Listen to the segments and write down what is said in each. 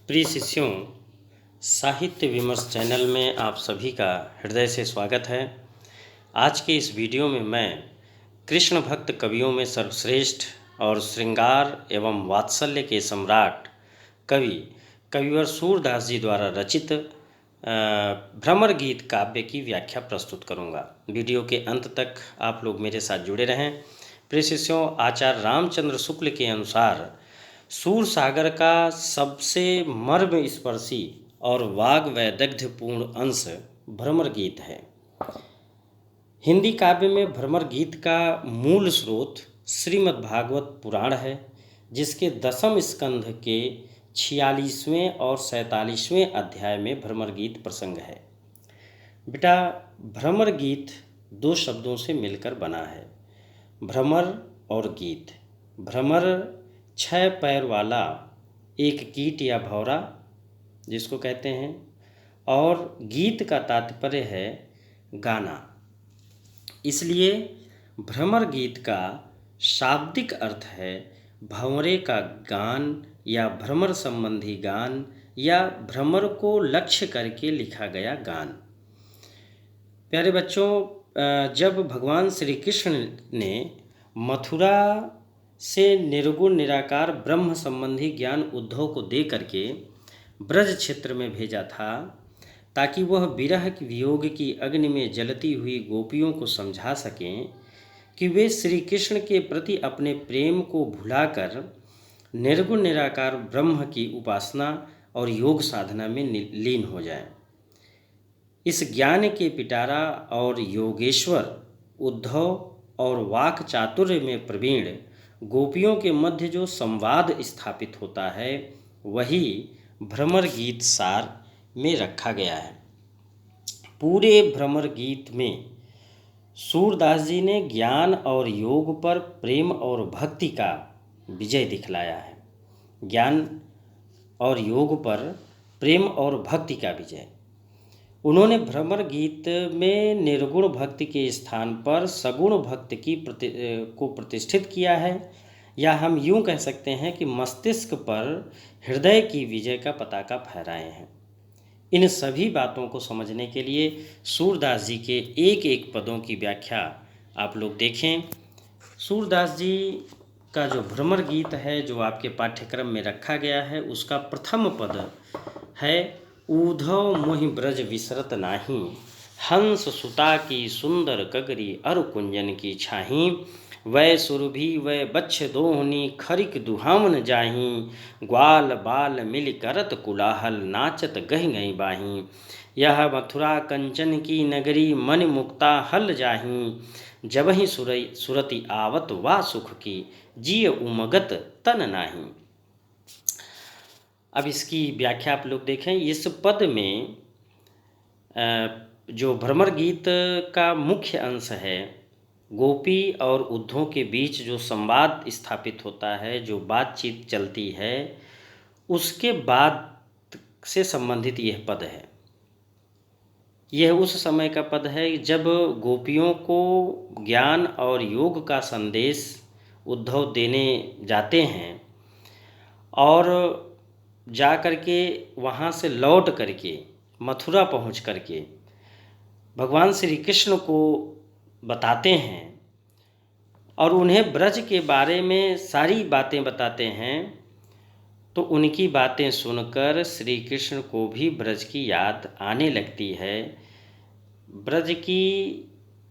प्रिय शिष्यों, साहित्य विमर्श चैनल में आप सभी का हृदय से स्वागत है। आज के इस वीडियो में मैं कृष्ण भक्त कवियों में सर्वश्रेष्ठ और श्रृंगार एवं वात्सल्य के सम्राट कविवर सूरदास जी द्वारा रचित भ्रमर गीत काव्य की व्याख्या प्रस्तुत करूंगा। वीडियो के अंत तक आप लोग मेरे साथ जुड़े रहें। प्रिय शिष्यों, आचार्य रामचंद्र शुक्ल के अनुसार सूर सागर का सबसे मर्म स्पर्शी और वाग वैदग्ध्यपूर्ण अंश भ्रमर गीत है। हिंदी काव्य में भ्रमर गीत का मूल स्रोत श्रीमद् भागवत पुराण है, जिसके 10वें स्कंध के 46वें और 47वें अध्याय में भ्रमर गीत प्रसंग है। बेटा, भ्रमर गीत दो शब्दों से मिलकर बना है, भ्रमर और गीत। भ्रमर 6 पैर वाला एक कीट या भौरा जिसको कहते हैं, और गीत का तात्पर्य है गाना। इसलिए भ्रमर गीत का शाब्दिक अर्थ है भंवरे का गान या भ्रमर संबंधी गान या भ्रमर को लक्ष्य करके लिखा गया गान। प्यारे बच्चों, जब भगवान श्री कृष्ण ने मथुरा से निर्गुण निराकार ब्रह्म संबंधी ज्ञान उद्धव को दे करके ब्रज क्षेत्र में भेजा था, ताकि वह विरह की वियोग की अग्नि में जलती हुई गोपियों को समझा सकें कि वे श्री कृष्ण के प्रति अपने प्रेम को भुलाकर निर्गुण निराकार ब्रह्म की उपासना और योग साधना में लीन हो जाएं। इस ज्ञान के पिटारा और योगेश्वर उद्धव और वाक चातुर्य में प्रवीण गोपियों के मध्य जो संवाद स्थापित होता है, वही भ्रमर गीत सार में रखा गया है। पूरे भ्रमर गीत में सूरदास जी ने ज्ञान और योग पर प्रेम और भक्ति का विजय दिखलाया है। ज्ञान और योग पर प्रेम और भक्ति का विजय। उन्होंने भ्रमर गीत में निर्गुण भक्ति के स्थान पर सगुण भक्ति को प्रतिष्ठित किया है, या हम यूं कह सकते हैं कि मस्तिष्क पर हृदय की विजय का पताका फहराए हैं। इन सभी बातों को समझने के लिए सूरदास जी के एक एक पदों की व्याख्या आप लोग देखें। सूरदास जी का जो भ्रमर गीत है, जो आपके पाठ्यक्रम में रखा गया है, उसका प्रथम पद है ऊधव मोहि ब्रज विसरत नाही, हंस सुता की सुंदर कगरी अरु कुंजन की छाही, वै सुरभि वै बच्छ दोहनी खरिक दुहावन जाही, ग्वाल बाल मिल करत कुलाहल नाचत गह गई बाही, यह मथुरा कंचन की नगरी मन मुक्ता हल जाही, जबहि सुरति आवत वा सुख की जिय उमगत तन नाही। अब इसकी व्याख्या आप लोग देखें। इस पद में जो भ्रमर गीत का मुख्य अंश है, गोपी और उद्धव के बीच जो संवाद स्थापित होता है, जो बातचीत चलती है, उसके बाद से संबंधित यह पद है। यह उस समय का पद है जब गोपियों को ज्ञान और योग का संदेश उद्धव देने जाते हैं, और जा करके वहाँ से लौट करके मथुरा पहुँच करके भगवान श्री कृष्ण को बताते हैं और उन्हें ब्रज के बारे में सारी बातें बताते हैं। तो उनकी बातें सुनकर श्री कृष्ण को भी ब्रज की याद आने लगती है। ब्रज की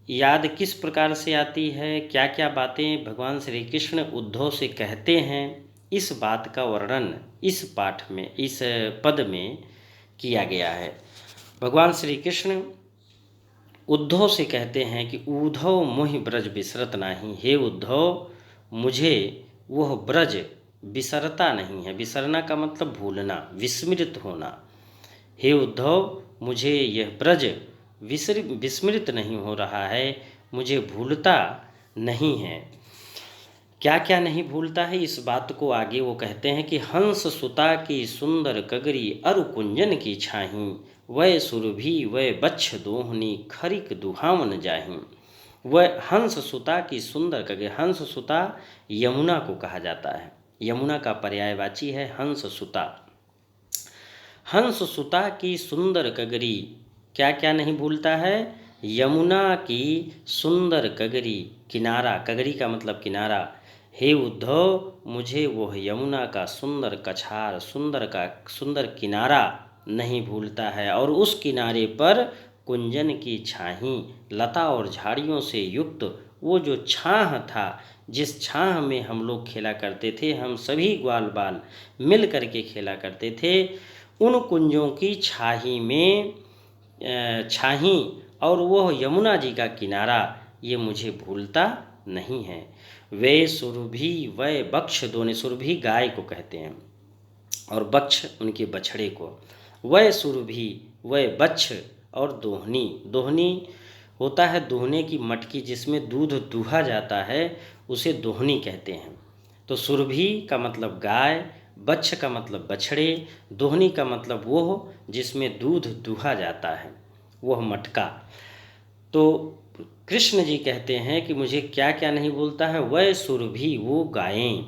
याद किस प्रकार से आती है, क्या क्या बातें भगवान श्री कृष्ण उद्धव से कहते हैं, इस बात का वर्णन इस पाठ में, इस पद में किया गया है। भगवान श्री कृष्ण उद्धव से कहते हैं कि ऊधव मोहि ब्रज बिसरत नाही, हे उद्धव, मुझे वह ब्रज बिसरता नहीं है। बिसरना का मतलब भूलना, विस्मृत होना। हे उद्धव, मुझे यह ब्रज विस्मृत नहीं हो रहा है, मुझे भूलता नहीं है। क्या क्या नहीं भूलता है, इस बात को आगे वो कहते हैं कि हंस सुता की सुंदर कगरी अरु कुंजन की छाही, वै सुरभि वै बच्छ दोहनी खरिक दुहावन जाही। वह हंस सुता की सुंदर कगरी, हंस सुता यमुना को कहा जाता है, यमुना का पर्यायवाची है हंस सुता। हंस सुता की सुंदर कगरी, क्या क्या नहीं भूलता है? यमुना की सुंदर कगरी, किनारा, कगरी का मतलब किनारा। हे उद्धव, मुझे वह यमुना का सुंदर कछार, सुंदर किनारा नहीं भूलता है। और उस किनारे पर कुंजन की छाही, लता और झाड़ियों से युक्त वो जो छाह था, जिस छाह में हम लोग खेला करते थे, हम सभी ग्वाल बाल मिल करके खेला करते थे, उन कुंजों की छाही में छाही और वह यमुना जी का किनारा, ये मुझे भूलता नहीं है। वे सुरभि वह बक्ष दोने, सुरभि गाय को कहते हैं और बक्ष उनके बछड़े को। वह सुरभि वह बच्छ और दोहनी, दोहनी होता है दोहने की मटकी जिसमें दूध दूहा जाता है, उसे दोहनी कहते हैं। तो सुरभि का मतलब गाय, बच्छ का मतलब बछड़े, दोहनी का मतलब वो जिसमें दूध दूहा जाता है, वह मटका। तो कृष्ण जी कहते हैं कि मुझे क्या क्या नहीं भूलता है? वह सुरभि वो गायें,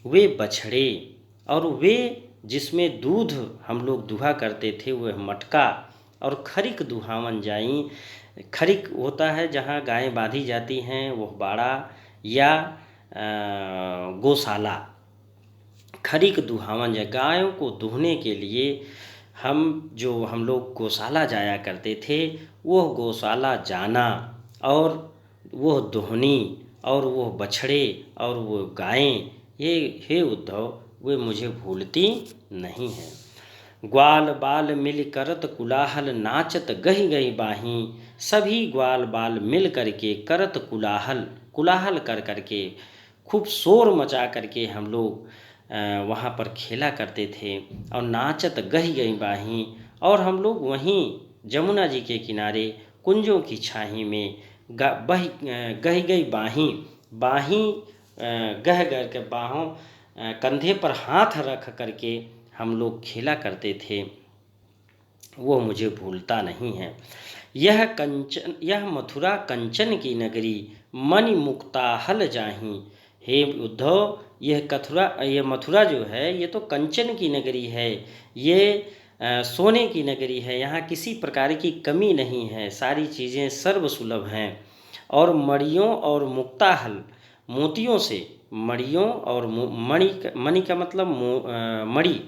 वे बछड़े, और वे जिसमें दूध हम लोग दुहा करते थे वह मटका, और खरिक दुहावन जाई। खरिक होता है जहाँ गायें बांधी जाती हैं, वह बाड़ा या गौशाला। खरिक दुहावन जाए, गायों को दुहने के लिए हम लोग गौशाला जाया करते थे, वह गौशाला जाना और वह दोहनी और वह बछड़े और वह गायें, ये हे उद्धव वे मुझे भूलती नहीं हैं। ग्वाल बाल मिल करत कुलाहल, नाचत गही गही बाहीं। सभी ग्वाल बाल मिल करके करत कुलाहल, कुलाहल कर करके खूब शोर मचा करके हम लोग वहाँ पर खेला करते थे। और नाचत गही गही बाहीं, और हम लोग वहीं जमुना जी के किनारे कुंजों की छाही में गही गई बाहीं, बाहीं गह गह के बाहों कंधे पर हाथ रख करके हम लोग खेला करते थे, वो मुझे भूलता नहीं है। यह मथुरा कंचन की नगरी, मणि मुक्ताहल जाहीं। हे उद्धव, यह मथुरा जो है ये तो कंचन की नगरी है, ये सोने की नगरी है, यहाँ किसी प्रकार की कमी नहीं है, सारी चीज़ें सर्वसुलभ हैं। और मणियों और मुक्ताहल, मोतियों से, मणियों और मणि का मतलब मणि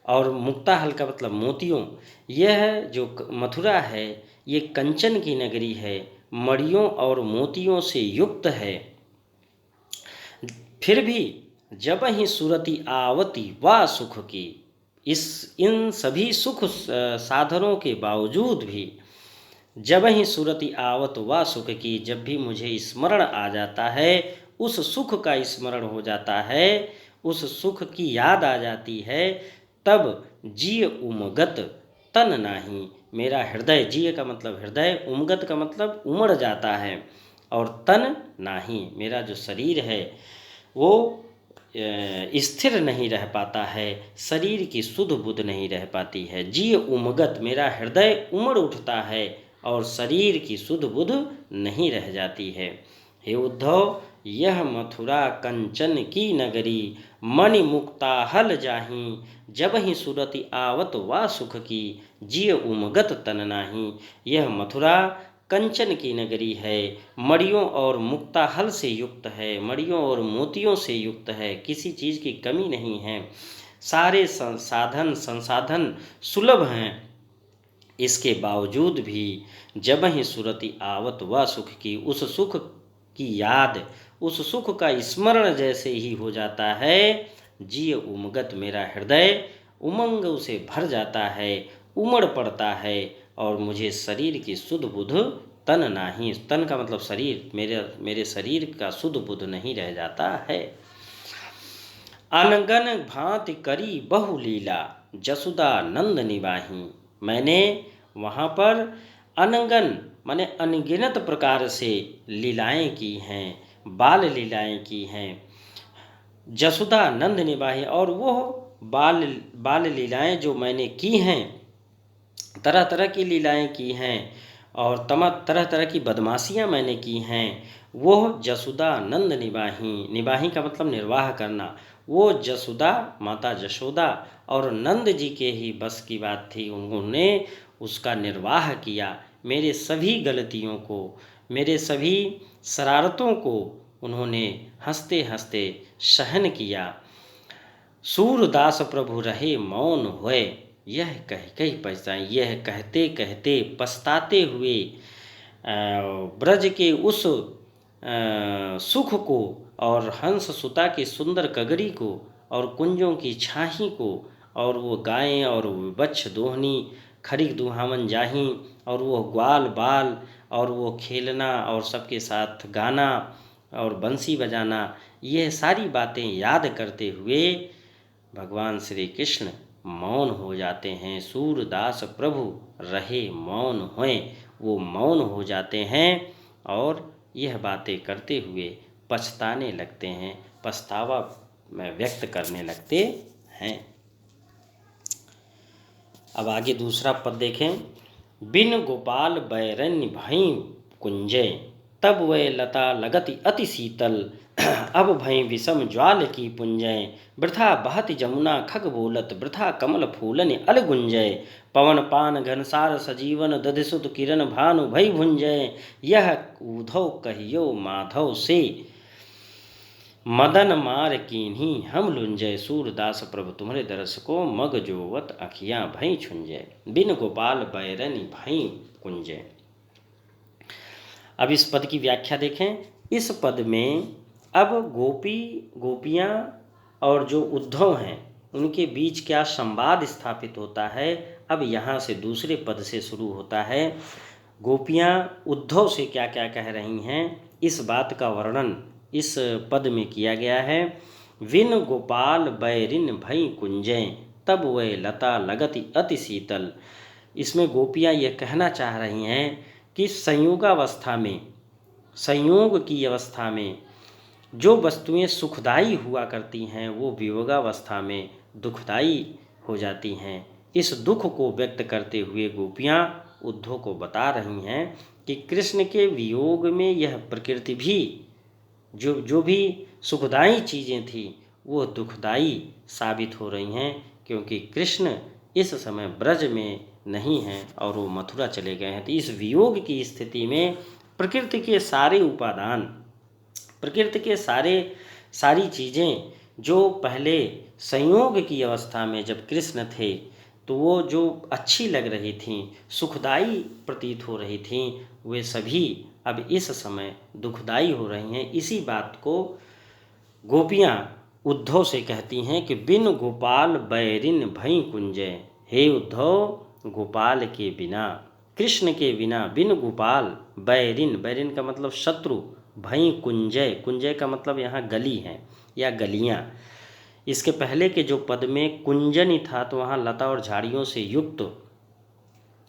और मुक्ताहल का मतलब मोतियों। यह जो मथुरा है ये कंचन की नगरी है, मणियों और मोतियों से युक्त है। फिर भी जब ही सुरति आवती वा सुख की, इन सभी सुख साधनों के बावजूद भी जब ही सुरति आवत वा सुख की, जब भी मुझे स्मरण आ जाता है, उस सुख का स्मरण हो जाता है, उस सुख की याद आ जाती है, तब जिय उमगत तन नाही। मेरा हृदय, जिय का मतलब हृदय, उमगत का मतलब उमड़ जाता है, और तन नाही, मेरा जो शरीर है वो स्थिर नहीं रह पाता है, शरीर की सुध बुध नहीं रह पाती है। जिय उमगत, मेरा हृदय उमड़ उठता है और शरीर की सुध बुध नहीं रह जाती है। हे उद्धव, यह मथुरा कंचन की नगरी, मणि मुक्ताहल जाहीं। जब ही सुरति आवत वा सुख की, जिय उमगत तन नाही। यह मथुरा कंचन की नगरी है, मणियों और मुक्ताहल से युक्त है, मणियों और मोतियों से युक्त है, किसी चीज़ की कमी नहीं है, सारे संसाधन सुलभ हैं। इसके बावजूद भी जब ही सुरति आवत व सुख की, उस सुख की याद, उस सुख का स्मरण जैसे ही हो जाता है, जिय उमगत, मेरा हृदय उमंग उसे भर जाता है, उमड़ पड़ता है, और मुझे शरीर की सुध बुध तन नाही, तन का मतलब शरीर, मेरे शरीर का सुध बुध नहीं रह जाता है। अनगन भांति करी बहु लीला, जसुदा नंद निवाही। मैंने वहाँ पर अनगन माने अनगिनत प्रकार से लीलाएं की हैं, बाल लीलाएं की हैं। जसुदा नंद निवाही, और वो बाल लीलाएं जो मैंने की हैं, तरह तरह की लीलाएं की हैं और तरह तरह की बदमाशियां मैंने की हैं, वो जसुदा नंद निवाही, निवाही का मतलब निर्वाह करना, वो जसोदा, माता जशोदा और नंद जी के ही बस की बात थी। उन्होंने उसका निर्वाह किया। मेरे सभी गलतियों को, मेरे सभी शरारतों को उन्होंने हंसते हंसते सहन किया। सूरदास प्रभु रहे मौन हुए, यह कह कही पछताए। यह कहते कहते पछताते हुए ब्रज के उस सुख को और हंस सुता की सुंदर कगरी को और कुंजों की छाही को और वो गायें और बच्छ दोहनी खरीक दुहावन जाही और वो ग्वाल बाल और वो खेलना और सबके साथ गाना और बंसी बजाना, यह सारी बातें याद करते हुए भगवान श्री कृष्ण मौन हो जाते हैं। सूरदास प्रभु रहे मौन हुए, वो मौन हो जाते हैं और यह बातें करते हुए पछताने लगते हैं, पछतावा में व्यक्त करने लगते हैं। अब आगे दूसरा पद देखें। बिन गोपाल बैरन्य भई कुंजय, तब वह लता लगति अति शीतल। अब भई विषम ज्वाल की पुंजय, वृथा बहति जमुना खग बोलत। वृथा कमल फूलन अल गुंजय, पवन पान घनसार सजीवन। दधिसुत किरण भानु भई भुंजय, यह उधव कहियो माधव से। मदन मार कीन्ही हम लुंजय, सूरदास प्रभु तुम्हारे दरस को मग जोवत अखियाँ भई छुंजय। बिन गोपाल बैरनि भई कुंजय। अब इस पद की व्याख्या देखें। इस पद में अब गोपियाँ और जो उद्धव हैं उनके बीच क्या संवाद स्थापित होता है, अब यहाँ से दूसरे पद से शुरू होता है। गोपियाँ उद्धव से क्या क्या कह रही हैं, इस बात का वर्णन इस पद में किया गया है। विन गोपाल बैरिन भई कुंजय, तब वह लता लगति अति शीतल। इसमें गोपियाँ ये कहना चाह रही हैं कि संयोगावस्था में, संयोग की अवस्था में जो वस्तुएं सुखदायी हुआ करती हैं वो वियोगावस्था में दुखदायी हो जाती हैं। इस दुख को व्यक्त करते हुए गोपियाँ उद्धव को बता रही हैं कि कृष्ण के वियोग में यह प्रकृति भी जो भी सुखदायी चीज़ें थी वो दुखदायी साबित हो रही हैं, क्योंकि कृष्ण इस समय ब्रज में नहीं हैं और वो मथुरा चले गए हैं। तो इस वियोग की स्थिति में प्रकृति के सारे उपादान, प्रकृति के सारी चीज़ें जो पहले संयोग की अवस्था में जब कृष्ण थे तो वो जो अच्छी लग रही थीं, सुखदायी प्रतीत हो रही थीं, वे सभी अब इस समय दुखदायी हो रही हैं। इसी बात को गोपियाँ उद्धव से कहती हैं कि बिन गोपाल बैरिन भई कुंजय। हे उद्धव, गोपाल के बिना, कृष्ण के बिना, बिन गोपाल बैरिन, बैरिन का मतलब शत्रु, भई कुंजय, कुंजय का मतलब यहाँ गली है या गलियाँ। इसके पहले के जो पद में कुंजन ही था तो वहाँ लता और झाड़ियों से युक्त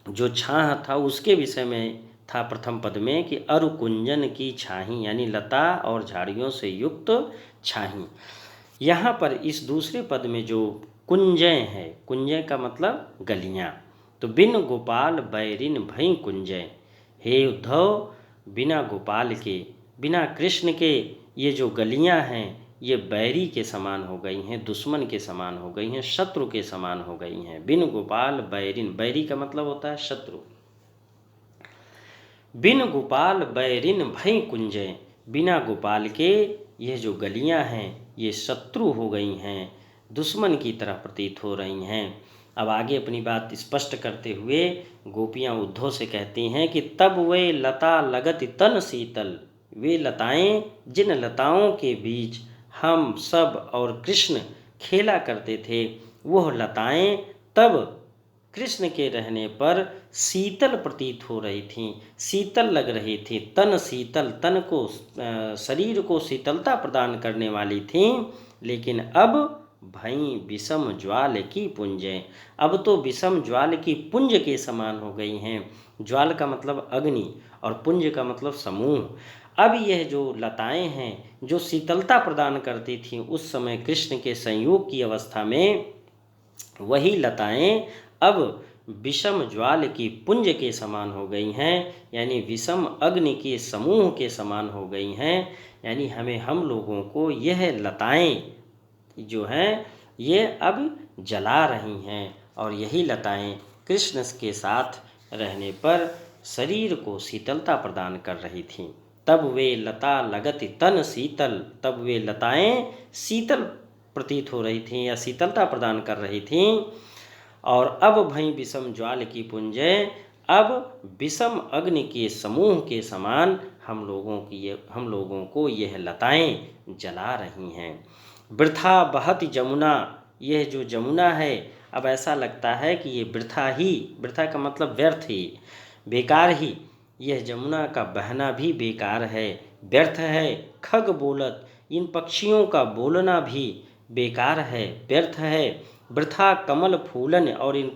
जो छाह था उसके विषय में था प्रथम पद में कि अरु कुंजन की छाही, यानी लता और झाड़ियों से युक्त छाही। यहाँ पर इस दूसरे पद में जो कुंजय है, कुंजय का मतलब गलियाँ, तो बिन गोपाल बैरिन भई कुंजय। हे उद्धव, बिना गोपाल के, बिना कृष्ण के ये जो गलियाँ हैं ये बैरी के समान हो गई हैं, दुश्मन के समान हो गई हैं, शत्रु के समान हो गई हैं। बिन गोपाल बैरिन, बैरी का मतलब होता है शत्रु। बिन गोपाल बैरिन भई कुंजय, बिना गोपाल के ये जो गलियां हैं ये शत्रु हो गई हैं, दुश्मन की तरह प्रतीत हो रही हैं। अब आगे अपनी बात स्पष्ट करते हुए गोपियां उद्धव से कहती हैं कि तब वे लता लगत तन शीतल, वे लताएं जिन लताओं के बीच हम सब और कृष्ण खेला करते थे, वह लताएं तब कृष्ण के रहने पर शीतल प्रतीत हो रही थीं, शीतल लग रही थी। तन शीतल, तन को, शरीर को शीतलता प्रदान करने वाली थीं। लेकिन अब भई विषम ज्वाल की पुंजें, अब तो विषम ज्वाल की पुंज के समान हो गई हैं। ज्वाल का मतलब अग्नि और पुंज का मतलब समूह। अब यह जो लताएं हैं जो शीतलता प्रदान करती थीं उस समय कृष्ण के संयोग की अवस्था में, वही लताएं अब विषम ज्वाल की पुंज के समान हो गई हैं, यानी विषम अग्नि के समूह के समान हो गई हैं। यानी हम लोगों को यह लताएं, जो हैं ये अब जला रही हैं और यही लताएं कृष्ण के साथ रहने पर शरीर को शीतलता प्रदान कर रही थीं। तब वे लता लगति तन शीतल, तब वे लताएं शीतल प्रतीत हो रही थीं या शीतलता प्रदान कर रही थीं। और अब भई विषम ज्वाल की पुंजे, अब विषम अग्नि के समूह के समान हम लोगों को यह लताएं जला रही हैं। वृथा बहति जमुना, यह जो जमुना है अब ऐसा लगता है कि ये वृथा ही, वृथा का मतलब व्यर्थ ही, बेकार ही, यह जमुना का बहना भी बेकार है, व्यर्थ है। खग बोलत, इन पक्षियों का बोलना भी बेकार है, व्यर्थ है। वृथा कमल फूलन, और इन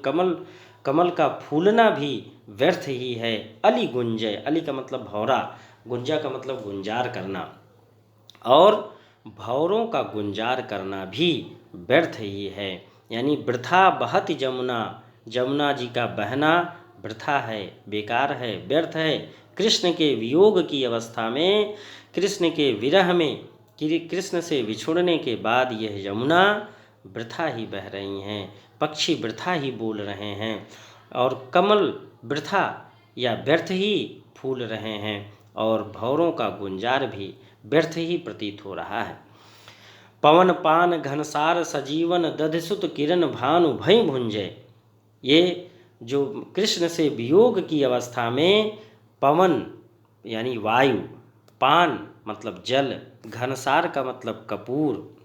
कमल का फूलना भी व्यर्थ ही है। अली गुंजय, अली का मतलब भौरा, गुंजा का मतलब गुंजार करना, और भौरों का गुंजार करना भी व्यर्थ ही है। यानी वृथा बहति जमुना, जमुना जी का बहना वृथा है, बेकार है, व्यर्थ है। कृष्ण के वियोग की अवस्था में, कृष्ण के विरह में, कृष्ण से बिछुड़ने के बाद यह यमुना वृथा ही बह रही हैं, पक्षी वृथा ही बोल रहे हैं, और कमल वृथा या व्यर्थ ही फूल रहे हैं, और भौरों का गुंजार भी व्यर्थ ही प्रतीत हो रहा है। पवन पान घनसार सजीवन दधिसुत किरण भानु भई भुंजय, ये जो कृष्ण से वियोग की अवस्था में पवन यानी वायु, पान मतलब जल, घनसार का मतलब कपूर,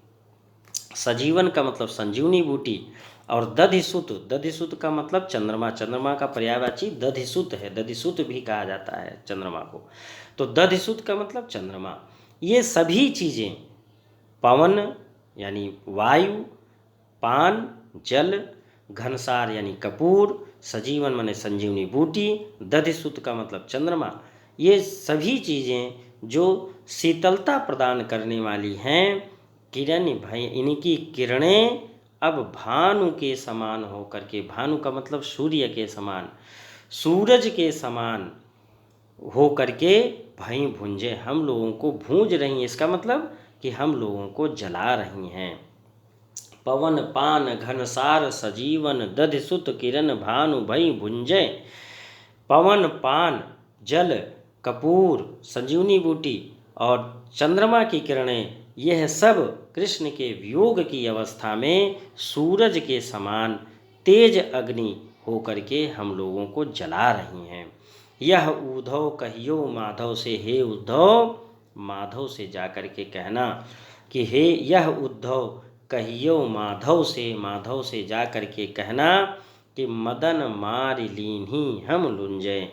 सजीवन का मतलब संजीवनी बूटी, और दधिसुत, दधिसुत का मतलब चंद्रमा, चंद्रमा का पर्यायवाची दधिसुत है, दधिसुत भी कहा जाता है चंद्रमा को, तो दधिसुत का मतलब चंद्रमा। ये सभी चीज़ें, पवन यानी वायु, पान जल, घनसार यानी कपूर, सजीवन माने संजीवनी बूटी, दधिसुत का मतलब चंद्रमा, ये सभी चीज़ें जो शीतलता प्रदान करने वाली हैं, किरण भय, इनकी किरणें अब भानु के समान होकर के, भानु का मतलब सूर्य के समान, सूरज के समान हो करके भई भुंजे, हम लोगों को भूंज रही हैं, इसका मतलब कि हम लोगों को जला रही हैं। पवन पान घनसार सजीवन दधिसुत किरण भानु भई भुंजे, पवन पान जल कपूर संजीवनी बूटी और चंद्रमा की किरणें, यह सब कृष्ण के वियोग की अवस्था में सूरज के समान तेज अग्नि होकर के हम लोगों को जला रही हैं। यह उद्धव कहियो माधव से, हे उद्धव माधव से जाकर के कहना कि हे यह उद्धव कहियो माधव से जा कर के कहना कि मदन मार लीन्ही हम लुंजय,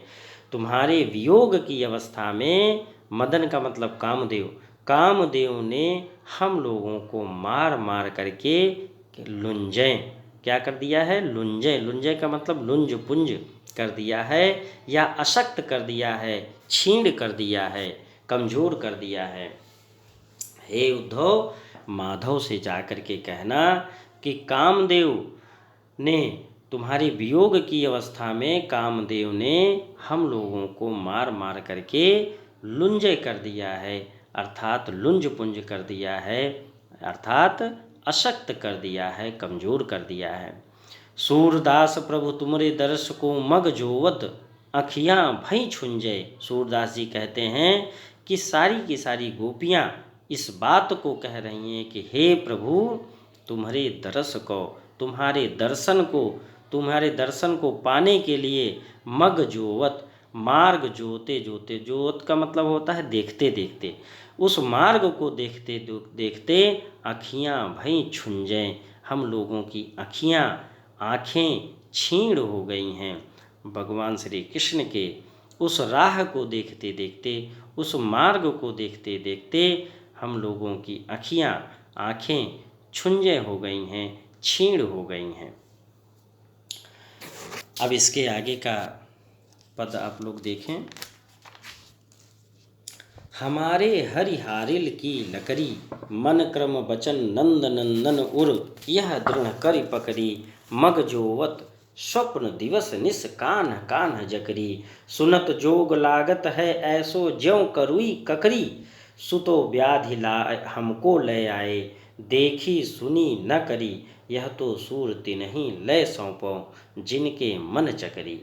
तुम्हारे वियोग की अवस्था में, मदन का मतलब कामदेव, कामदेव ने हम लोगों को मार मार करके लुंजय, क्या कर दिया है, लुंजय, लुंजय का मतलब लुंज पुंज कर दिया है, या अशक्त कर दिया है, छीण कर दिया है, कमज़ोर कर दिया है। हे उद्धव माधव से जाकर के कहना कि कामदेव ने, तुम्हारे वियोग की अवस्था में कामदेव ने हम लोगों को मार मार करके लुंजय कर दिया है, अर्थात लुंज पुंज कर दिया है, अर्थात अशक्त कर दिया है, कमज़ोर कर दिया है। सूरदास प्रभु तुमरे दर्श को मग जोवत अखियाँ भई छुंजय, सूरदास जी कहते हैं कि सारी की सारी गोपियाँ इस बात को कह रही हैं कि हे प्रभु तुम्हारे दरस को, तुम्हारे दर्शन को पाने के लिए मग जोवत, मार्ग जोते जोते, जोत का मतलब होता है देखते देखते, उस मार्ग को देखते देखते अखियाँ भई छुंजें, हम लोगों की आँखें छीण हो गई हैं। भगवान श्री कृष्ण के उस राह को देखते देखते, उस मार्ग को देखते देखते हम लोगों की आँखें छुंजे हो गई हैं, छीण हो गई हैं। अब इसके आगे का पद आप लोग देखें। हमारे हरिहारिल की लकरी, मन क्रम बचन नंद नंदन उर, यह दृढ़ करि पकड़ी, मग जोवत स्वप्न दिवस निस कान्ह कान्ह जकरी, सुनत जोग लागत है ऐसो ज्यों करुई ककरी, सुतो व्याधि ला हमको ले आए, देखी सुनी न करी, यह तो सूरति नहीं लय सौंपो, जिनके मन चकरी।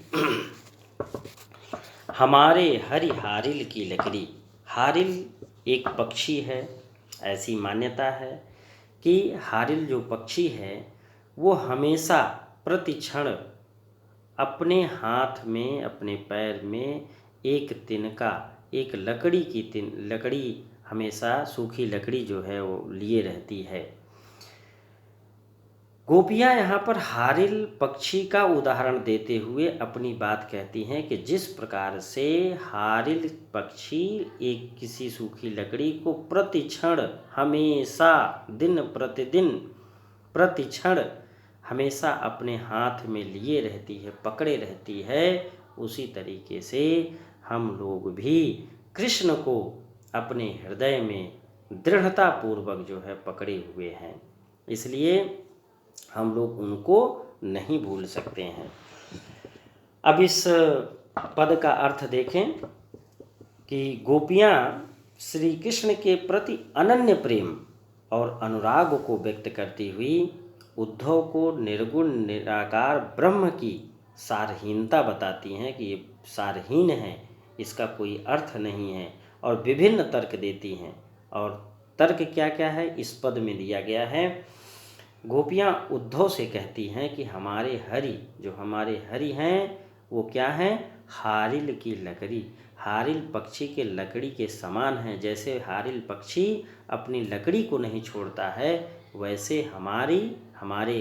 हमारे हरि हारिल की लकड़ी। हारिल एक पक्षी है। ऐसी मान्यता है कि हारिल जो पक्षी है वो हमेशा प्रतिक्षण अपने हाथ में, अपने पैर में एक तिनका, एक लकड़ी हमेशा सूखी लकड़ी जो है वो लिए रहती है। गोपियाँ यहाँ पर हारिल पक्षी का उदाहरण देते हुए अपनी बात कहती हैं कि जिस प्रकार से हारिल पक्षी एक किसी सूखी लकड़ी को प्रतिक्षण हमेशा दिन प्रतिदिन प्रतिक्षण हमेशा अपने हाथ में लिए रहती है, पकड़े रहती है, उसी तरीके से हम लोग भी कृष्ण को अपने हृदय में दृढ़तापूर्वक जो है पकड़े हुए हैं। इसलिए हम लोग उनको नहीं भूल सकते हैं। अब इस पद का अर्थ देखें कि गोपियाँ श्री कृष्ण के प्रति अनन्य प्रेम और अनुराग को व्यक्त करती हुई उद्धव को निर्गुण निराकार ब्रह्म की सारहीनता बताती हैं कि ये सारहीन है, इसका कोई अर्थ नहीं है, और विभिन्न तर्क देती हैं। और तर्क क्या क्या है इस पद में दिया गया है। गोपियाँ उद्धव से कहती हैं कि हमारे हरि, जो हमारे हरि हैं वो क्या हैं, हारिल की लकड़ी, हारिल पक्षी के लकड़ी के समान हैं। जैसे हारिल पक्षी अपनी लकड़ी को नहीं छोड़ता है, वैसे हमारे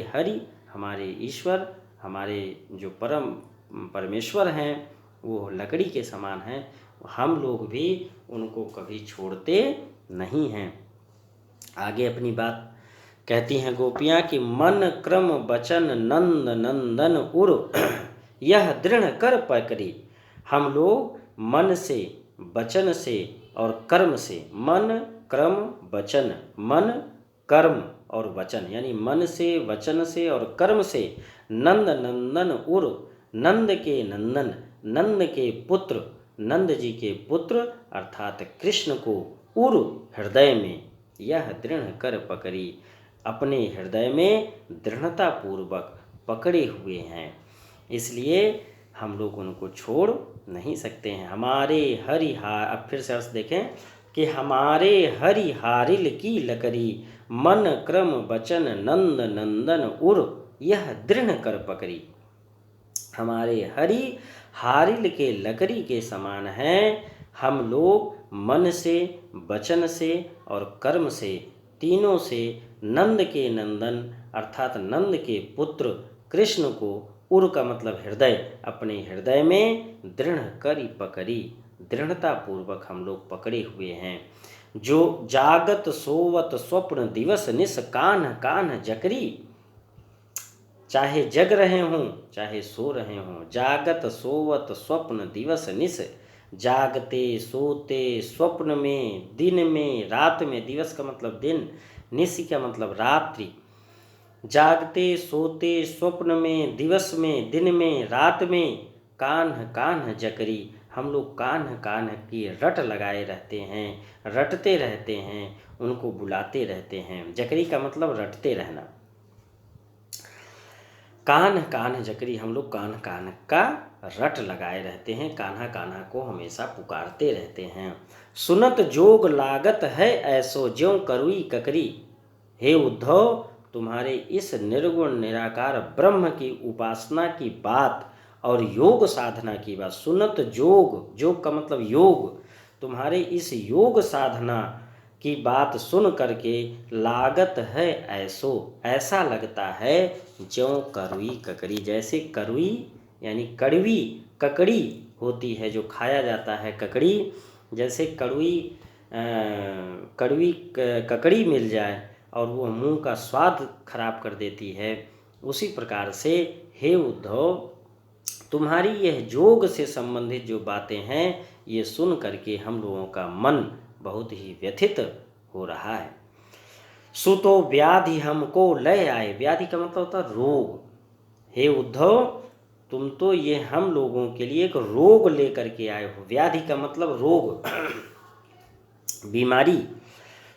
हरि, हमारे ईश्वर, हमारे जो परमेश्वर हैं वो लकड़ी के समान हैं। हम लोग भी उनको कभी छोड़ते नहीं हैं। आगे अपनी बात कहती हैं गोपियाँ कि मन क्रम बचन नंद नंदन उर यह दृढ़ कर पकड़ी। हम लोग मन से, वचन से और कर्म से, मन क्रम वचन, मन कर्म और वचन, यानी मन से, वचन से और कर्म से नंद नंदन उर, नंद के नंदन, नंद के पुत्र, नंद जी के पुत्र अर्थात कृष्ण को उर हृदय में यह दृढ़ कर पकड़ी, अपने हृदय में दृढ़तापूर्वक पकड़े हुए हैं। इसलिए हम लोग उनको छोड़ नहीं सकते हैं। हमारे हरि हार, अब फिर से अर्थ देखें कि हमारे हरि हारिल की लकड़ी, मन क्रम वचन नंद नंदन उर यह दृढ़ कर पकड़ी। हमारे हरि हारिल के लकड़ी के समान हैं। हम लोग मन से, वचन से और कर्म से, तीनों से नंद के नंदन अर्थात नंद के पुत्र कृष्ण को, उर का मतलब हृदय, अपने हृदय में दृढ़ करी पकड़ी, दृढ़तापूर्वक हम लोग पकड़े हुए हैं। जो जागत सोवत स्वप्न दिवस निस कान्ह कान्ह जकरी, चाहे जग रहे हों चाहे सो रहे हों, जागत सोवत स्वप्न दिवस निस, जागते सोते स्वप्न में, दिन में, रात में, दिवस का मतलब दिन, निस का मतलब रात्रि, जागते सोते स्वप्न में, दिवस में, दिन में, रात में, कान्ह कान्ह जकरी, हम लोग कान्ह कान्ह की रट लगाए रहते हैं, रटते रहते हैं, उनको बुलाते रहते हैं। जकरी का मतलब रटते रहना। कान्ह कान्ह जकरी, हम लोग कान्ह कान्ह का रट लगाए रहते हैं, कान्हा कान्हा को हमेशा पुकारते रहते हैं। सुनत जोग लागत है ऐसो ज्यों करुई ककरी, हे उद्धव तुम्हारे इस निर्गुण निराकार ब्रह्म की उपासना की बात और योग साधना की बात, सुनत जोग, जोग का मतलब योग, तुम्हारे इस योग साधना की बात सुन करके लागत है ऐसो, ऐसा लगता है ज्यों करुई ककड़ी, जैसे करुई यानी कड़वी ककड़ी होती है जो खाया जाता है, ककड़ी, जैसे कड़वी ककड़ी मिल जाए और वो मुंह का स्वाद खराब कर देती है, उसी प्रकार से हे उद्धव तुम्हारी यह योग से संबंधित जो बातें हैं ये सुन करके हम लोगों का मन बहुत ही व्यथित हो रहा है। सुतो व्याधि हमको लय आए, व्याधि का मतलब होता है रोग। हे उद्धव तुम तो ये हम लोगों के लिए एक रोग लेकर के आए हो। व्याधि का मतलब रोग, बीमारी।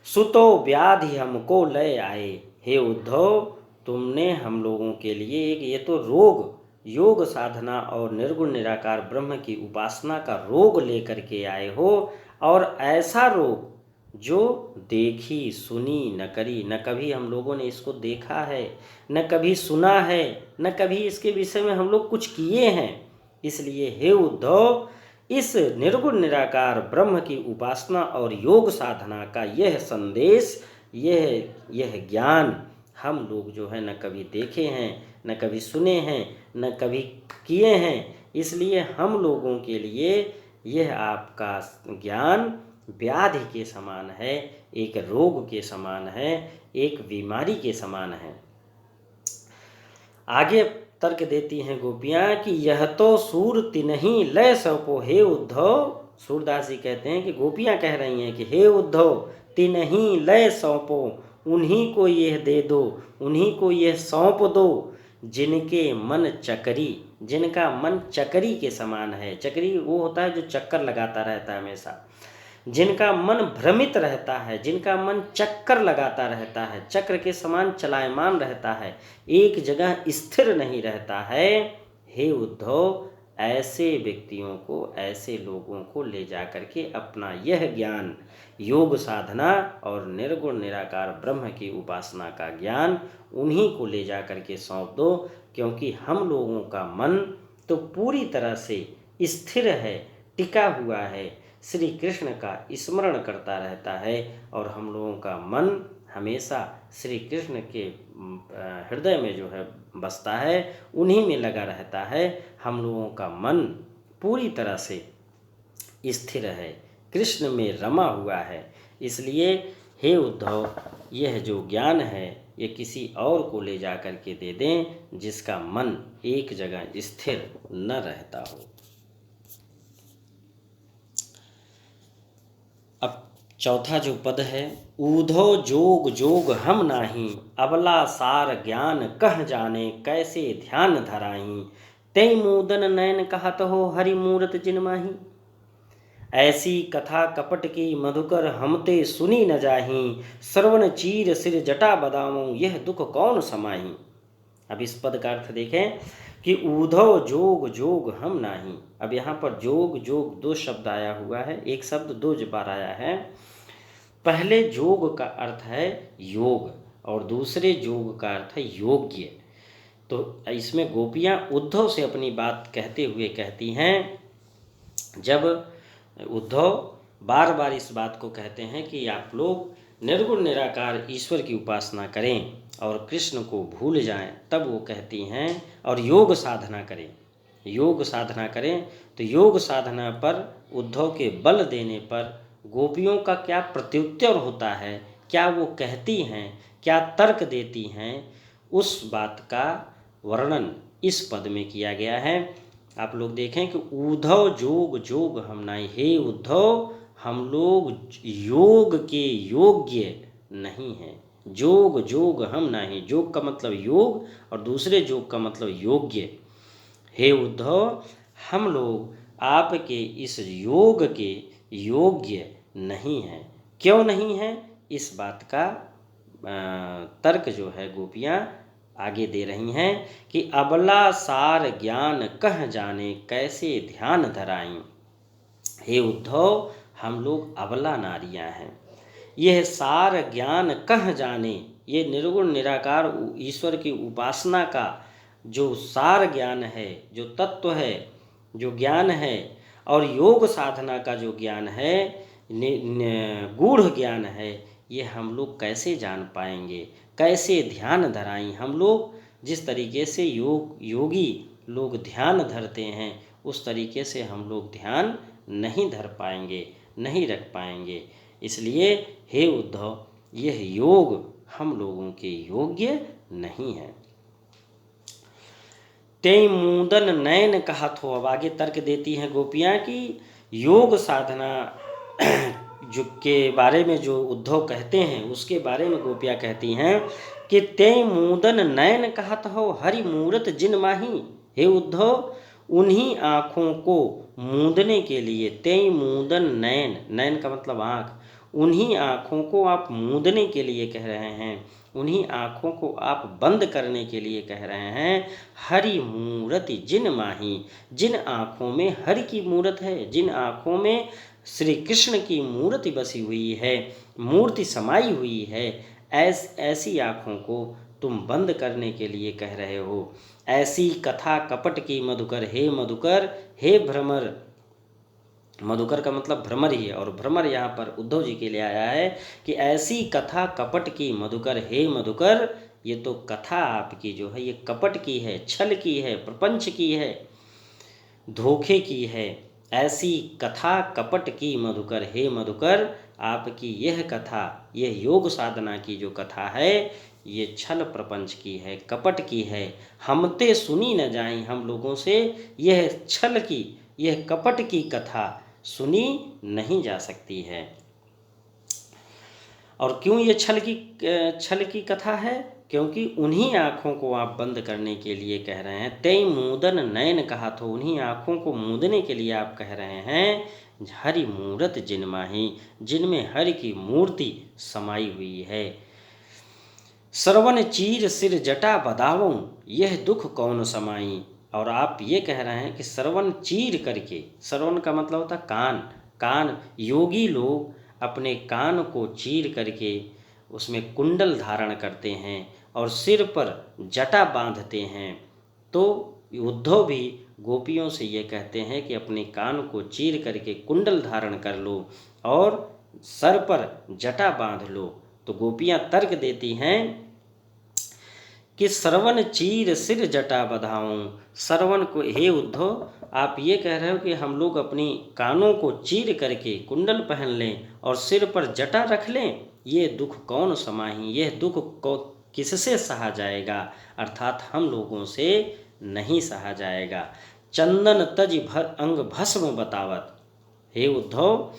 सुतो व्याधि हमको लय आए। हे उद्धव, तुमने हम लोगों के लिए एक ये तो रोग, योग साधना और निर्गुण निराकार ब्रह्म की उपासना का रोग लेकर के आए हो, और ऐसा रोग जो देखी सुनी न करी, न कभी हम लोगों ने इसको देखा है, न कभी सुना है, न कभी इसके विषय में हम लोग कुछ किए हैं। इसलिए हे उद्धव, इस निर्गुण निराकार ब्रह्म की उपासना और योग साधना का यह संदेश, यह ज्ञान हम लोग जो है न कभी देखे हैं, न कभी सुने हैं, न कभी किए हैं। इसलिए हम लोगों के लिए यह आपका ज्ञान व्याधि के समान है, एक रोग के समान है, एक बीमारी के समान है। आगे तर्क देती हैं गोपियाँ कि यह तो सूर तिन्हीं लय सौंपो। हे उद्धव, सूरदास जी कहते हैं कि गोपियाँ कह रही हैं कि हे उद्धव, तिन्हीं लय सौंपो, उन्हीं को यह दे दो, उन्हीं को यह सौंप दो, जिनके मन चकरी, जिनका मन चकरी के समान है। चकरी वो होता है जो चक्कर लगाता रहता है हमेशा, जिनका मन भ्रमित रहता है, जिनका मन चक्कर लगाता रहता है, चक्र के समान चलायमान रहता है, एक जगह स्थिर नहीं रहता है। हे उद्धव, ऐसे व्यक्तियों को, ऐसे लोगों को ले जा करके अपना यह ज्ञान, योग साधना और निर्गुण निराकार ब्रह्म की उपासना का ज्ञान, उन्हीं को ले जा करके सौंप दो, क्योंकि हम लोगों का मन तो पूरी तरह से स्थिर है, टिका हुआ है, श्री कृष्ण का स्मरण करता रहता है, और हम लोगों का मन हमेशा श्री कृष्ण के हृदय में जो है बसता है, उन्हीं में लगा रहता है। हम लोगों का मन पूरी तरह से स्थिर है, कृष्ण में रमा हुआ है। इसलिए हे उद्धव, यह जो ज्ञान है ये किसी और को ले जा कर के दे दें, जिसका मन एक जगह स्थिर न रहता हो। अब चौथा जो पद है, ऊधो जोग जोग हम नाही, अबला सार ज्ञान कह जाने, कैसे ध्यान धराही, तै मूदन नयन कहत हो, हरि मूरत जिन माही। ऐसी कथा कपट की मधुकर हमते सुनी न जाही, श्रवण चीर सिर जटा बदामो, यह दुख कौन समाही। अब इस पद का अर्थ देखें कि ऊधव जोग जोग हम नाही। अब यहाँ पर जोग जोग दो शब्द आया हुआ है, एक शब्द दो बार आया है। पहले जोग का अर्थ है योग, और दूसरे जोग का अर्थ है योग्य। तो इसमें गोपियाँ उद्धव से अपनी बात कहते हुए कहती हैं, जब उद्धव बार बार इस बात को कहते हैं कि आप लोग निर्गुण निराकार ईश्वर की उपासना करें और कृष्ण को भूल जाएं, तब वो कहती हैं और योग साधना करें, योग साधना करें। तो योग साधना पर उद्धव के बल देने पर गोपियों का क्या प्रत्युत्तर होता है, क्या वो कहती हैं, क्या तर्क देती हैं, उस बात का वर्णन इस पद में किया गया है। आप लोग देखें कि ऊधव जोग जोग हम नाई। हे उद्धव, हम लोग योग के योग्य नहीं हैं। जोग जोग हम नहीं, जोग का मतलब योग और दूसरे जोग का मतलब योग्य। हे उद्धव, हम लोग आपके इस योग के योग्य नहीं हैं। क्यों नहीं हैं, इस बात का तर्क जो है गोपियाँ आगे दे रही हैं कि अबला सार ज्ञान कह जाने, कैसे ध्यान धराई। हे उद्धव, हम लोग अबला नारियां हैं। यह सार ज्ञान कह जाने, ये निर्गुण निराकार ईश्वर की उपासना का जो सार ज्ञान है, जो तत्व है, जो ज्ञान है, और योग साधना का जो ज्ञान है, गूढ़ ज्ञान है, ये हम लोग कैसे जान पाएंगे, कैसे ध्यान धराएं। हम लोग जिस तरीके से योगी लोग ध्यान धरते हैं, उस तरीके से हम लोग ध्यान नहीं धर पाएंगे, नहीं रख पाएंगे। इसलिए हे उद्धव, यह योग हम लोगों के योग्य नहीं है। ते मूदन नयन कहत हो। अब आगे तर्क देती हैं गोपियाँ कि योग साधना जो के बारे में जो उद्धव कहते हैं, उसके बारे में गोपियाँ कहती हैं कि ते मूदन नयन कहत हो, हरि मूरत जिन माही। हे उद्धव, उन्हीं आँखों को मूदने के लिए, ते मूदन नयन, नयन का मतलब आँख, उन्हीं आँखों को आप मूंदने के लिए कह रहे हैं, उन्हीं आँखों को आप बंद करने के लिए कह रहे हैं। हरि मूरति जिन माही, जिन आँखों में हरि की मूरत है, जिन आँखों में श्री कृष्ण की मूर्ति बसी हुई है, मूर्ति समाई हुई है, ऐसी आँखों को तुम बंद करने के लिए कह रहे हो। ऐसी कथा कपट की मधुकर, हे मधुकर, हे भ्रमर। मधुकर का मतलब भ्रमर ही है, और भ्रमर यहाँ पर उद्धव जी के लिए आया है कि ऐसी कथा कपट की मधुकर, हे मधुकर। ये तो कथा आपकी जो है ये कपट की है, छल की है, प्रपंच की है, धोखे की है। ऐसी कथा कपट की मधुकर, हे मधुकर, आपकी यह कथा, यह योग साधना की जो कथा है ये छल प्रपंच की है, कपट की है। हमते सुनी न जाए, हम लोगों से यह छल की, यह कपट की कथा सुनी नहीं जा सकती है। और क्यों ये छल की कथा है? क्योंकि उन्हीं आँखों को आप बंद करने के लिए कह रहे हैं। तय मूदन नयन कहा, तो उन्हीं आँखों को मूदने के लिए आप कह रहे हैं। हरि मूरत जिन माही, जिनमें हरि की मूर्ति समाई हुई है। श्रवण चीर सिर जटा बदावों, यह दुख कौन समाई। और आप ये कह रहे हैं कि श्रवण चीर करके, श्रवण का मतलब होता कान, कान योगी लोग अपने कान को चीर करके उसमें कुंडल धारण करते हैं और सिर पर जटा बांधते हैं। तो उद्धव भी गोपियों से ये कहते हैं कि अपने कान को चीर करके कुंडल धारण कर लो और सर पर जटा बांध लो। तो गोपियाँ तर्क देती हैं कि श्रवण चीर सिर जटा बधाऊं। श्रवण को, हे उद्धव, आप ये कह रहे हो कि हम लोग अपनी कानों को चीर करके कुंडल पहन लें और सिर पर जटा रख लें, ये दुख कौन समाही, यह दुख को किससे सहा जाएगा, अर्थात हम लोगों से नहीं सहा जाएगा। चंदन तज अंग भस्म बतावत, हे उद्धव,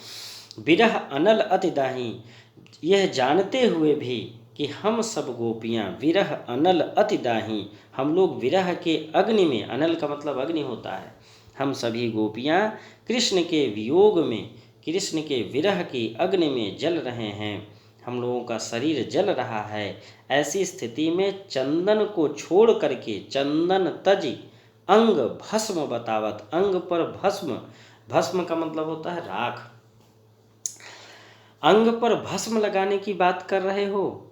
विरह अनल अति दाही, यह जानते हुए भी कि हम सब गोपियाँ विरह अनल अति दाही, हम लोग विरह के अग्नि में, अनल का मतलब अग्नि होता है, हम सभी गोपियाँ कृष्ण के वियोग में, कृष्ण के विरह की अग्नि में जल रहे हैं, हम लोगों का शरीर जल रहा है। ऐसी स्थिति में चंदन को छोड़ करके, चंदन तज अंग भस्म बतावत, अंग पर भस्म, भस्म का मतलब होता है राख, अंग पर भस्म लगाने की बात कर रहे हो,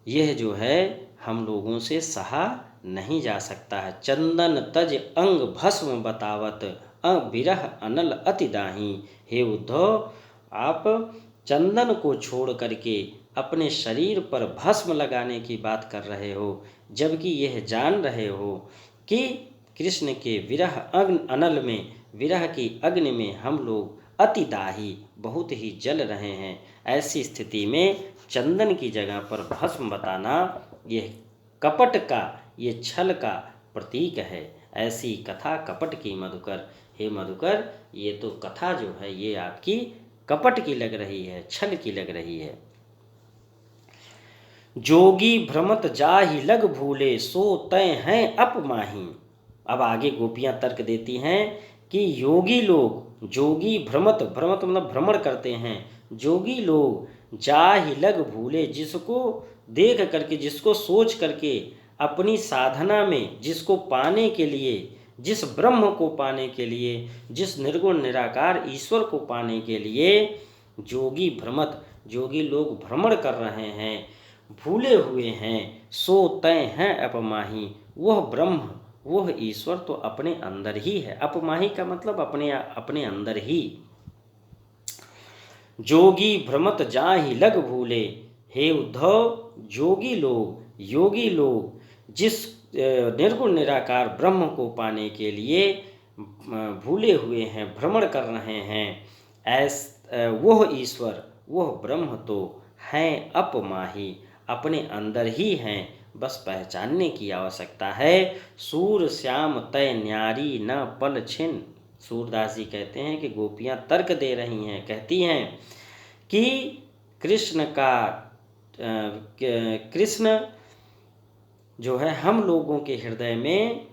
यह जो है हम लोगों से सहा नहीं जा सकता है। चंदन तज अंग भस्म बतावत, विरह अनल अति दाही। हे उद्धव, आप चंदन को छोड़ करके अपने शरीर पर भस्म लगाने की बात कर रहे हो, जबकि यह जान रहे हो कि कृष्ण के विरह अनल में, विरह की अग्नि में हम लोग अति दाही, बहुत ही जल रहे हैं। ऐसी स्थिति में चंदन की जगह पर भस्म बताना यह कपट का, ये छल का प्रतीक है। ऐसी कथा कपट की मधुकर, हे मधुकर, ये तो कथा जो है ये आपकी कपट की लग रही है, छल की लग रही है। जोगी भ्रमत जाहि लग भूले, सो तय हैं अपमाही। अब आगे गोपियां तर्क देती हैं कि योगी लोग, जोगी भ्रमत, भ्रमत मतलब भ्रमण करते हैं, जोगी लोग जाहि लग भूले, जिसको देख करके, जिसको सोच करके अपनी साधना में, जिसको पाने के लिए, जिस ब्रह्म को पाने के लिए, जिस निर्गुण निराकार ईश्वर को पाने के लिए जोगी भ्रमत, जोगी लोग भ्रमण कर रहे हैं, भूले हुए हैं। सो तय हैं अपमाही, वह ब्रह्म, वह ईश्वर तो अपने अंदर ही है। अपमाही का मतलब अपने अंदर ही। जोगी भ्रमत जाहि लग भूले, हे उद्धव, जोगी लोग, योगी लोग जिस निर्गुण निराकार ब्रह्म को पाने के लिए भूले हुए हैं, भ्रमण कर रहे हैं, वह ईश्वर, वह ब्रह्म तो हैं अपमाही, अपने अंदर ही हैं, बस पहचानने की आवश्यकता है। सूर श्याम तय न्यारी न पल छिन। सूरदास जी कहते हैं कि गोपियाँ तर्क दे रही हैं, कहती हैं कि कृष्ण जो है हम लोगों के हृदय में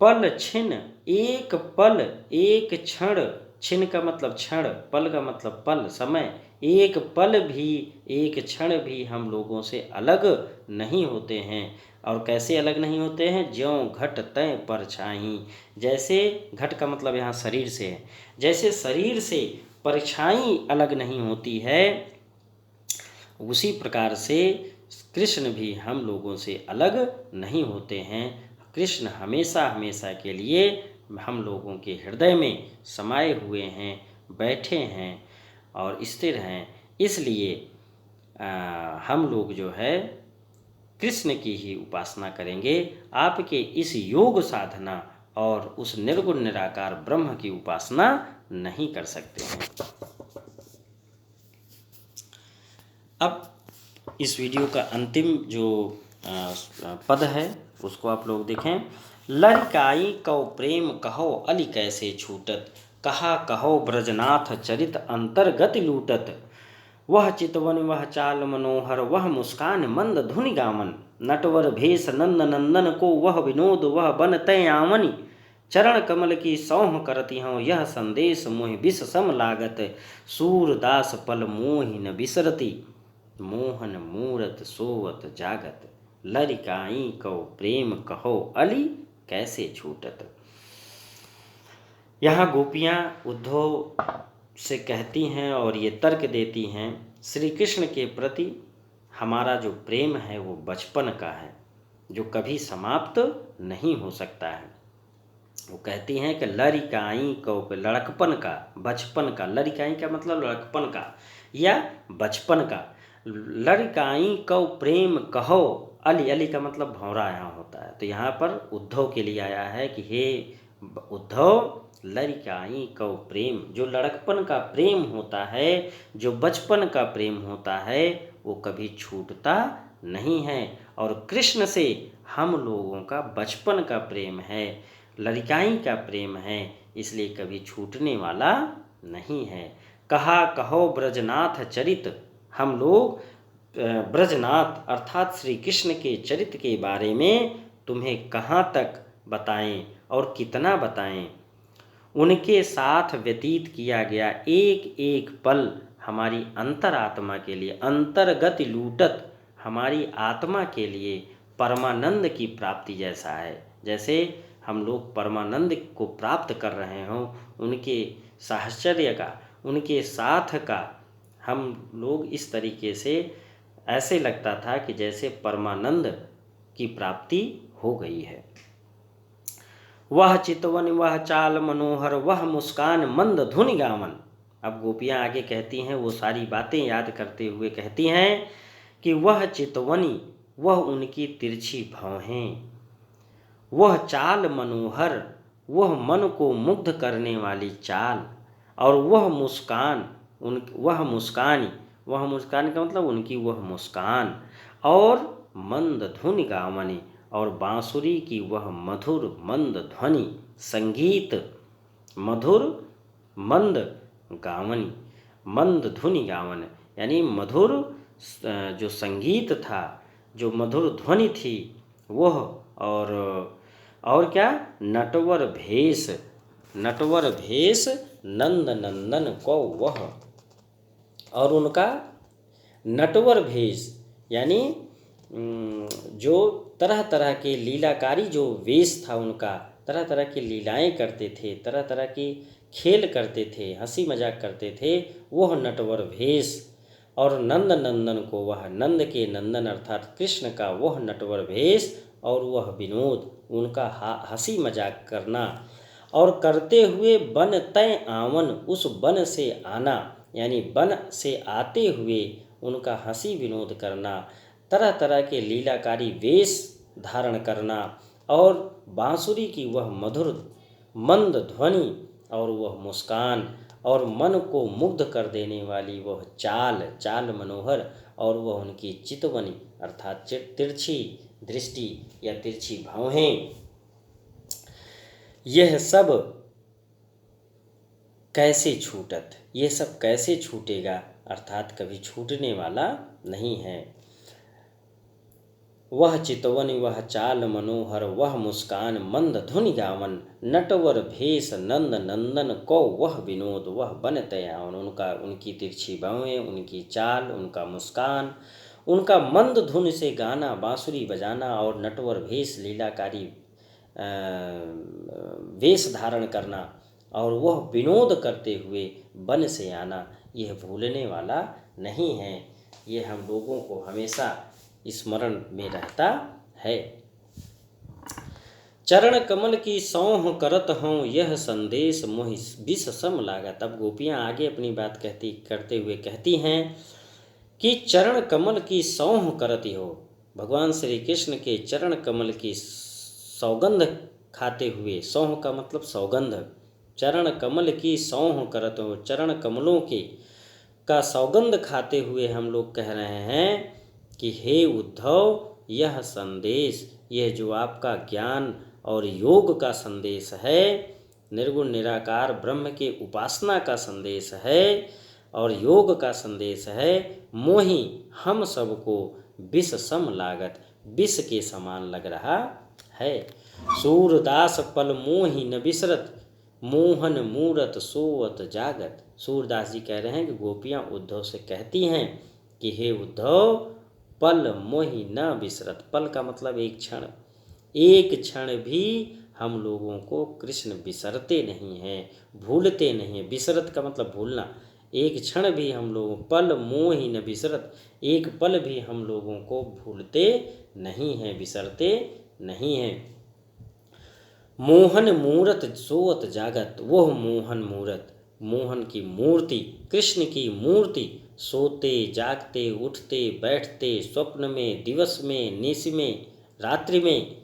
पल छिन, एक पल, एक क्षण छिन का मतलब क्षण, पल का मतलब पल, समय। एक पल भी, एक क्षण भी हम लोगों से अलग नहीं होते हैं। और कैसे अलग नहीं होते हैं? ज्यों घट तय परछाई। जैसे घट का मतलब यहाँ शरीर से है, जैसे शरीर से परछाई अलग नहीं होती है, उसी प्रकार से कृष्ण भी हम लोगों से अलग नहीं होते हैं। कृष्ण हमेशा हमेशा के लिए हम लोगों के हृदय में समाये हुए हैं, बैठे हैं और स्थिर हैं। इसलिए हम लोग जो है कृष्ण की ही उपासना करेंगे। आपके इस योग साधना और उस निर्गुण निराकार ब्रह्म की उपासना नहीं कर सकते हैं। अब इस वीडियो का अंतिम जो पद है उसको आप लोग देखें। लड़काई कौ प्रेम कहो अली कैसे छूटत, कहा कहो ब्रजनाथ चरित अंतर्गत लूटत। वह चितवन वह चाल मनोहर, वह मुस्कान मंद धुनि गावन। नटवर भेष नंद नंदन को, वह विनोद वह बन तय आमनि। चरण कमल की सौह करती हूँ, यह संदेश मोहि विष सम लागत। सूरदास पल मोहि न बिसरती, मोहन मूरत सोवत जागत। लरिकाई कौ प्रेम कहो अली कैसे छूटत। यहाँ गोपियाँ उद्धव से कहती हैं और ये तर्क देती हैं, श्री कृष्ण के प्रति हमारा जो प्रेम है वो बचपन का है, जो कभी समाप्त नहीं हो सकता है। वो कहती हैं कि लरिकाई कौ, लड़कपन का, बचपन का। लरिकाई का मतलब लड़कपन का या बचपन का। लड़काई कौ प्रेम कहो अली, अली का मतलब भौरा यहाँ होता है। तो यहाँ पर उद्धव के लिए आया है कि हे उद्धव, लड़काई कौ प्रेम, जो लड़कपन का प्रेम होता है, जो बचपन का प्रेम होता है, वो कभी छूटता नहीं है। और कृष्ण से हम लोगों का बचपन का प्रेम है, लड़काई का प्रेम है, इसलिए कभी छूटने वाला नहीं है। कहा कहो ब्रजनाथ चरित, हम लोग ब्रजनाथ अर्थात श्री कृष्ण के चरित्र के बारे में तुम्हें कहाँ तक बताएं और कितना बताएं। उनके साथ व्यतीत किया गया एक एक पल हमारी अंतरात्मा के लिए, अंतर्गत लूटत, हमारी आत्मा के लिए परमानंद की प्राप्ति जैसा है। जैसे हम लोग परमानंद को प्राप्त कर रहे हों, उनके साहचर्य का, उनके साथ का हम लोग इस तरीके से ऐसे लगता था कि जैसे परमानंद की प्राप्ति हो गई है। वह चितवन वह चाल मनोहर, वह मुस्कान मंद धुनि गावन। अब गोपियाँ आगे कहती हैं, वो सारी बातें याद करते हुए कहती हैं कि वह चितवनी, वह उनकी तिरछी भौहें, वह चाल मनोहर, वह मन को मुग्ध करने वाली चाल, और वह मुस्कान, वह मुस्कान का मतलब उनकी वह मुस्कान, और मंद धुनि गावनी, और बांसुरी की वह मधुर मंद ध्वनि, संगीत मधुर मंद गावनी, मंद धुनि गावन, यानी मधुर जो संगीत था, जो मधुर ध्वनि थी वह, और क्या, नटवर भेष, नटवर भेष नंद नंदन को वह, और उनका नटवर भेष यानी जो तरह तरह के लीलाकारी जो वेश था उनका, तरह तरह की लीलाएं करते थे, तरह तरह की खेल करते थे, हंसी मजाक करते थे, वह नटवर भेष। और नंद नंदन को, वह नंद के नंदन अर्थात कृष्ण का वह नटवर भेष, और वह विनोद, उनका हंसी मजाक करना, और करते हुए बन तय आवन, उस बन से आना, यानी बन से आते हुए उनका हंसी विनोद करना, तरह तरह के लीलाकारी वेश धारण करना, और बांसुरी की वह मधुर मंद ध्वनि, और वह मुस्कान, और मन को मुग्ध कर देने वाली वह चाल, चाल मनोहर, और वह उनकी चितवनी अर्थात तिरछी दृष्टि या तिरछी भौहें, यह सब कैसे छूटत, ये सब कैसे छूटेगा, अर्थात कभी छूटने वाला नहीं है। वह चितवन वह चाल मनोहर वह मुस्कान मंद धुनि गावन नटवर भेष नंद नंदन कौ वह विनोद वह बन तयावन। उनकी तिरछी बाहें, उनकी चाल, उनका मुस्कान, उनका मंद धुन से गाना, बांसुरी बजाना और नटवर भेष लीलाकारी वेश धारण करना और वह विनोद करते हुए वन से आना, यह भूलने वाला नहीं है। ये हम लोगों को हमेशा स्मरण में रहता है। चरण कमल की सौंह करत हूँ यह संदेश मोहि विष सम लागत। अब गोपियाँ आगे अपनी बात करते हुए कहती हैं कि चरण कमल की सौंह करती हो, भगवान श्री कृष्ण के चरण कमल की सौगंध खाते हुए, सौंह का मतलब सौगंध, चरण कमल की सौंह करत हो, चरण कमलों के का सौगंध खाते हुए हम लोग कह रहे हैं कि हे उद्धव, यह संदेश, यह जो आपका ज्ञान और योग का संदेश है, निर्गुण निराकार ब्रह्म के उपासना का संदेश है और योग का संदेश है, मोहि हम सबको विष सम लागत, विष के समान लग रहा है। सूरदास पल मोहि न बिसरत मोहन मूरत सोवत जागत। सूरदास जी कह रहे हैं कि गोपियाँ उद्धव से कहती हैं कि हे उद्धव, पल मोहि न बिसरत, पल का मतलब एक क्षण, एक क्षण भी हम लोगों को कृष्ण बिसरते नहीं हैं, भूलते नहीं हैं। बिसरत का मतलब भूलना, एक क्षण भी हम लोग, पल मोहि न बिसरत, एक पल भी हम लोगों को भूलते नहीं हैं, बिसरते नहीं हैं। मोहन मूरत सोवत जागत, वह मोहन मूरत, मोहन की मूर्ति, कृष्ण की मूर्ति, सोते जागते उठते बैठते, स्वप्न में, दिवस में, निश में, रात्रि में,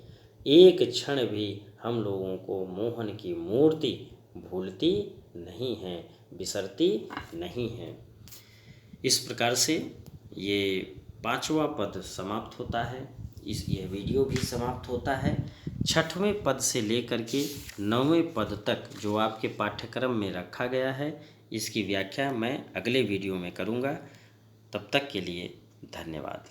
एक क्षण भी हम लोगों को मोहन की मूर्ति भूलती नहीं है, बिसरती नहीं है। इस प्रकार से ये 5वां पद समाप्त होता है। यह वीडियो भी समाप्त होता है। 6वें पद से लेकर के 9वें पद तक जो आपके पाठ्यक्रम में रखा गया है, इसकी व्याख्या मैं अगले वीडियो में करूँगा। तब तक के लिए धन्यवाद।